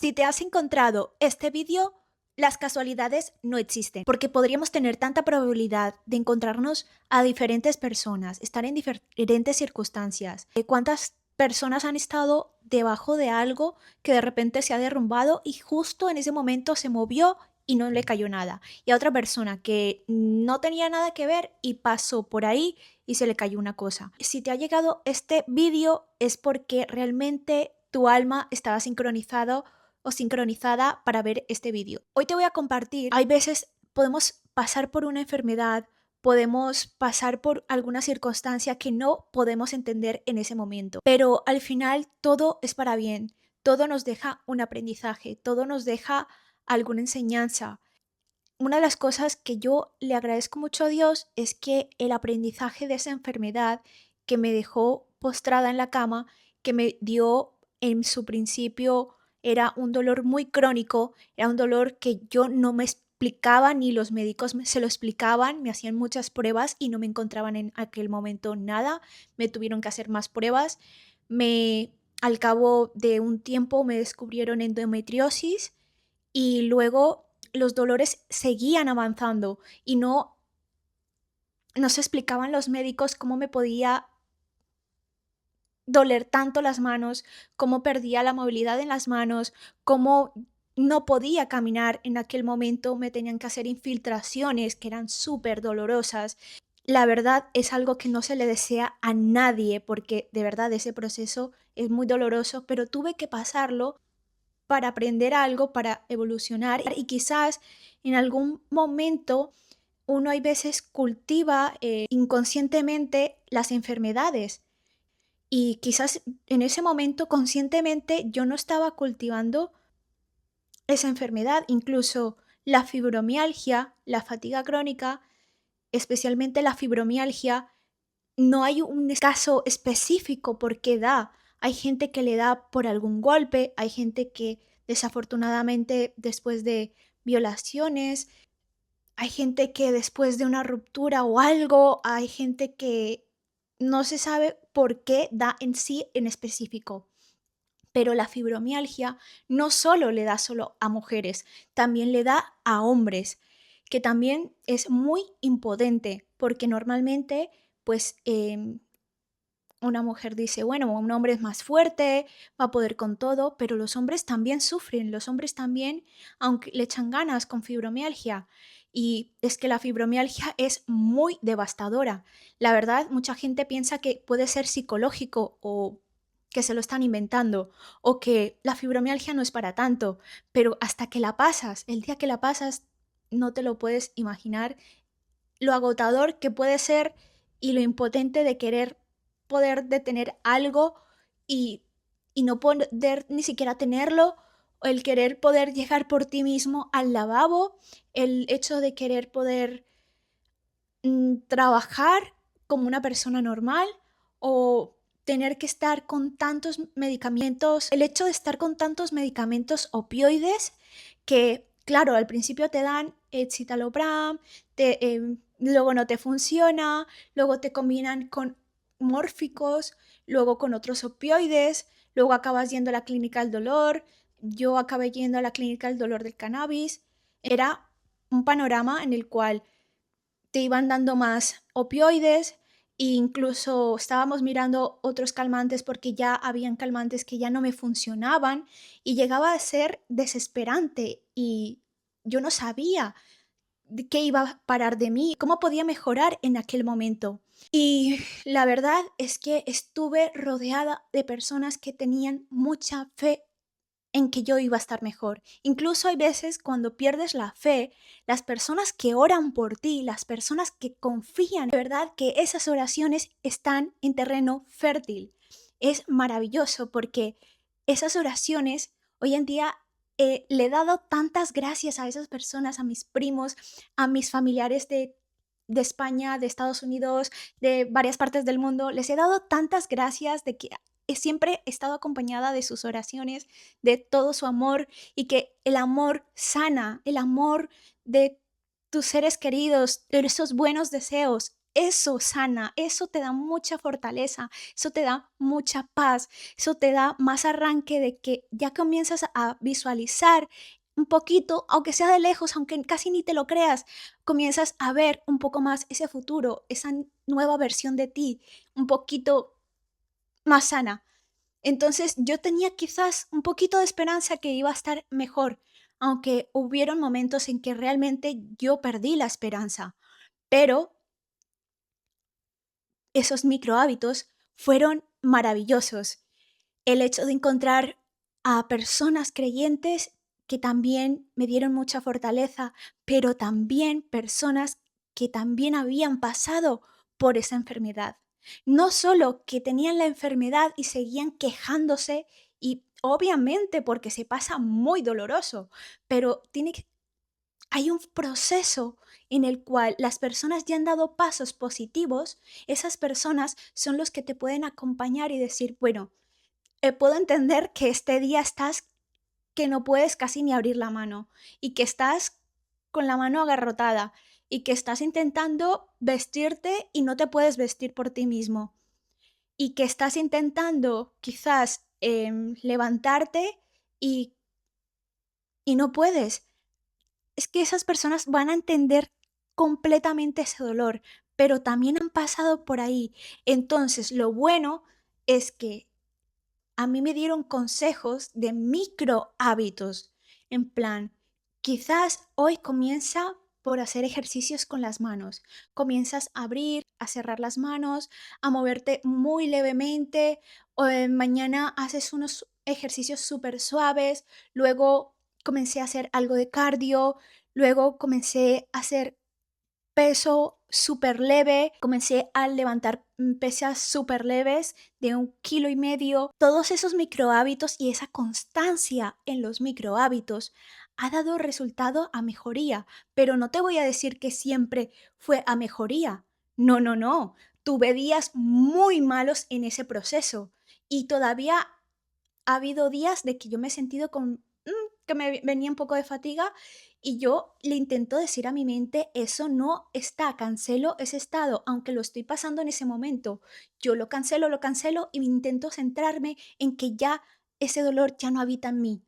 Si te has encontrado este vídeo, las casualidades no existen, porque podríamos tener tanta probabilidad de encontrarnos a diferentes personas, estar en diferentes circunstancias. ¿Cuántas personas han estado debajo de algo que de repente se ha derrumbado y justo en ese momento se movió y no le cayó nada? Y a otra persona que no tenía nada que ver y pasó por ahí y se le cayó una cosa. Si te ha llegado este vídeo es porque realmente tu alma estaba sincronizado o sincronizada para ver este vídeo. Hoy te voy a compartir, hay veces podemos pasar por una enfermedad, podemos pasar por alguna circunstancia que no podemos entender en ese momento, pero al final todo es para bien, todo nos deja un aprendizaje, todo nos deja alguna enseñanza. Una de las cosas que yo le agradezco mucho a Dios es que el aprendizaje de esa enfermedad que me dejó postrada en la cama, que me dio en su principio, era un dolor muy crónico, era un dolor que yo no me explicaba, ni los médicos se lo explicaban, me hacían muchas pruebas y no me encontraban en aquel momento nada, me tuvieron que hacer más pruebas, al cabo de un tiempo me descubrieron endometriosis y luego los dolores seguían avanzando y no se explicaban los médicos cómo me podía doler tanto las manos, cómo perdía la movilidad en las manos, cómo no podía caminar en aquel momento, me tenían que hacer infiltraciones que eran súper dolorosas. La verdad es algo que no se le desea a nadie porque de verdad ese proceso es muy doloroso, pero tuve que pasarlo para aprender algo, para evolucionar y quizás en algún momento uno hay veces cultiva inconscientemente las enfermedades y quizás en ese momento conscientemente yo no estaba cultivando esa enfermedad, incluso la fibromialgia, la fatiga crónica, especialmente la fibromialgia, no hay un caso específico por qué da. Hay gente que le da por algún golpe, hay gente que desafortunadamente después de violaciones, hay gente que después de una ruptura o algo, hay gente que no se sabe por qué da en sí en específico. Pero la fibromialgia no solo le da solo a mujeres, también le da a hombres, que también es muy impotente, porque normalmente, pues, una mujer dice, bueno, un hombre es más fuerte, va a poder con todo, pero los hombres también sufren, los hombres también, aunque le echan ganas con fibromialgia. Y es que la fibromialgia es muy devastadora. La verdad, mucha gente piensa que puede ser psicológico o que se lo están inventando o que la fibromialgia no es para tanto, pero hasta que la pasas, el día que la pasas, no te lo puedes imaginar lo agotador que puede ser y lo impotente de querer poder detener algo y, y no poder ni siquiera tenerlo, o el querer poder llegar por ti mismo al lavabo, el hecho de querer poder trabajar como una persona normal o tener que estar con tantos medicamentos, el hecho de estar con tantos medicamentos opioides que, claro, al principio te dan citalopram, luego no te funciona, luego te combinan con mórficos, luego con otros opioides, luego acabas yendo a la clínica del dolor, yo acabé yendo a la clínica del dolor del cannabis. Era un panorama en el cual te iban dando más opioides e incluso estábamos mirando otros calmantes porque ya habían calmantes que ya no me funcionaban y llegaba a ser desesperante y yo no sabía de qué iba a parar de mí, cómo podía mejorar en aquel momento. Y la verdad es que estuve rodeada de personas que tenían mucha fe en que yo iba a estar mejor. Incluso hay veces cuando pierdes la fe, las personas que oran por ti, las personas que confían, de verdad que esas oraciones están en terreno fértil. Es maravilloso porque esas oraciones hoy en día le he dado tantas gracias a esas personas, a mis primos, a mis familiares de España, de Estados Unidos, de varias partes del mundo. Les he dado tantas gracias de que siempre he estado acompañada de sus oraciones, de todo su amor y que el amor sana, el amor de tus seres queridos, de esos buenos deseos eso sana, eso te da mucha fortaleza, eso te da mucha paz, eso te da más arranque de que ya comienzas a visualizar un poquito, aunque sea de lejos, aunque casi ni te lo creas, comienzas a ver un poco más ese futuro, esa nueva versión de ti, un poquito más sana. Entonces yo tenía quizás un poquito de esperanza que iba a estar mejor, aunque hubieron momentos en que realmente yo perdí la esperanza, pero esos micro hábitos fueron maravillosos. El hecho de encontrar a personas creyentes que también me dieron mucha fortaleza, pero también personas que también habían pasado por esa enfermedad. No solo que tenían la enfermedad y seguían quejándose, y obviamente porque se pasa muy doloroso, pero hay un proceso en el cual las personas ya han dado pasos positivos. Esas personas son los que te pueden acompañar y decir, bueno, puedo entender que este día estás que no puedes casi ni abrir la mano y que estás con la mano agarrotada y que estás intentando vestirte y no te puedes vestir por ti mismo y que estás intentando quizás levantarte y, y no puedes. Es que esas personas van a entender completamente ese dolor, pero también han pasado por ahí. Entonces, lo bueno es que a mí me dieron consejos de micro hábitos, en plan, quizás hoy comienza por hacer ejercicios con las manos. Comienzas a abrir, a cerrar las manos, a moverte muy levemente, o mañana haces unos ejercicios súper suaves, luego comencé a hacer algo de cardio, luego comencé a hacer peso súper leve, comencé a levantar pesas súper leves de 1,5 kilos. Todos esos micro hábitos y esa constancia en los micro hábitos ha dado resultado a mejoría, pero no te voy a decir que siempre fue a mejoría. No, no, no. Tuve días muy malos en ese proceso y todavía ha habido días de que yo me he sentido que me venía un poco de fatiga y yo le intento decir a mi mente, eso no está, cancelo ese estado, aunque lo estoy pasando en ese momento. Yo lo cancelo y intento centrarme en que ya ese dolor ya no habita en mí.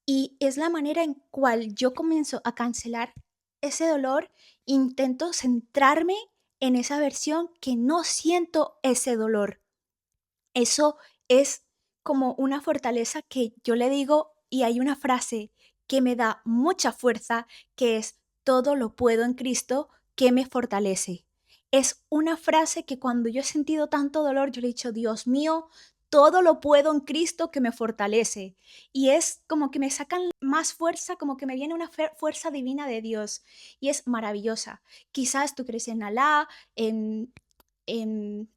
Y es la manera en cual yo comienzo a cancelar ese dolor, intento centrarme en esa versión que no siento ese dolor. Eso es como una fortaleza que yo le digo, y hay una frase que me da mucha fuerza, que es, todo lo puedo en Cristo que me fortalece. Es una frase que cuando yo he sentido tanto dolor, yo le he dicho, Dios mío, todo lo puedo en Cristo que me fortalece. Y es como que me sacan más fuerza, como que me viene una fuerza divina de Dios. Y es maravillosa. Quizás tú crees en Alá, en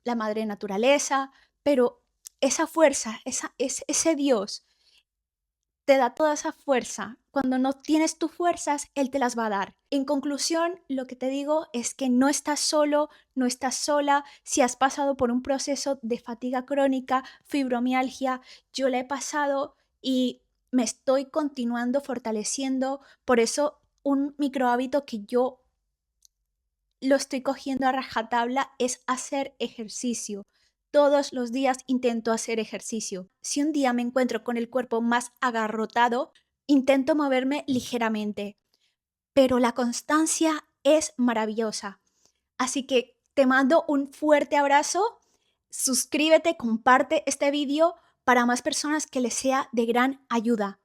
la madre naturaleza, pero esa fuerza, ese Dios te da toda esa fuerza. Cuando no tienes tus fuerzas, Él te las va a dar. En conclusión, lo que te digo es que no estás solo, no estás sola. Si has pasado por un proceso de fatiga crónica, fibromialgia, yo la he pasado y me estoy continuando fortaleciendo. Por eso, un micro hábito que yo lo estoy cogiendo a rajatabla es hacer ejercicio. Todos los días intento hacer ejercicio. Si un día me encuentro con el cuerpo más agarrotado, intento moverme ligeramente, pero la constancia es maravillosa. Así que te mando un fuerte abrazo, suscríbete, comparte este vídeo para más personas que les sea de gran ayuda.